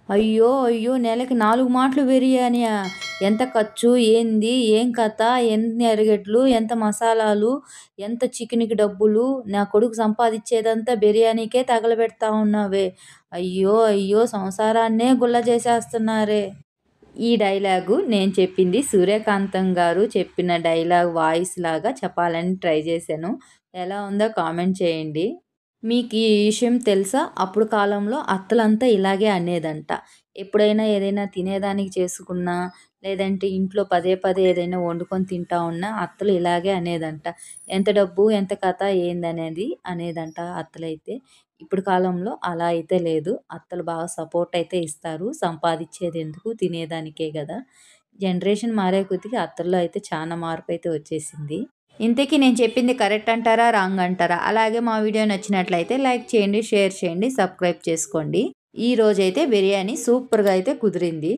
అయ్యో! అయ్యో! నెలకి 4 మాటలు బిర్యానీయా? ఎంత ఖర్చు? ఏంది? ఏం కథ? ఎన్ని ఎరగడ్లు? ఎంత మసాలాలు? ఎంత చికెన్‌కి డబ్బులు? నా కొడుకు సంపాదిచ్చేదంతా బిర్యానీకే తగలబెడతా ఉన్నావే! అయ్యో! అయ్యో! సంసారాన్నే గుల్ల చేసేస్తున్నారే! ఈ డైలాగు నేను చెప్పింది సూర్యకాంతం గారు చెప్పిన డైలాగ్ వాయిస్‌లాగా చెప్పాలని ట్రై చేశాను. ఎలా ఉందో కామెంట్ చేయండి. మీకు ఈ విషయం తెలుసా? అప్పుడు కాలంలో అత్తలంతా ఇలాగే అనేదంట. ఎప్పుడైనా ఏదైనా తినేదానికి చేసుకున్నా, లేదంటే ఇంట్లో పదే పదే ఏదైనా వండుకొని తింటా ఉన్నా అత్తలు ఇలాగే అనేదంట. ఎంత డబ్బు? ఎంత కథ? ఏందనేది అనేదంట అత్తలైతే. ఇప్పుడు కాలంలో అలా అయితే లేదు. అత్తలు బాగా సపోర్ట్ అయితే ఇస్తారు. సంపాదిచ్చేదెందుకు? తినేదానికే గదా! జనరేషన్ మారే కొద్దిగా అత్తల్లో అయితే చానా మార్పయితే వచ్చేసింది. ఇంతకీ నేను చెప్పింది కరెక్ట్ అంటారా? రాంగ్ అంటారా? అలాగే మా వీడియో నచ్చినట్లయితే లైక్ చేయండి, షేర్ చేయండి, సబ్స్క్రైబ్ చేసుకోండి. ఈరోజైతే బిర్యానీ సూపర్‌గా అయితే కుదిరింది.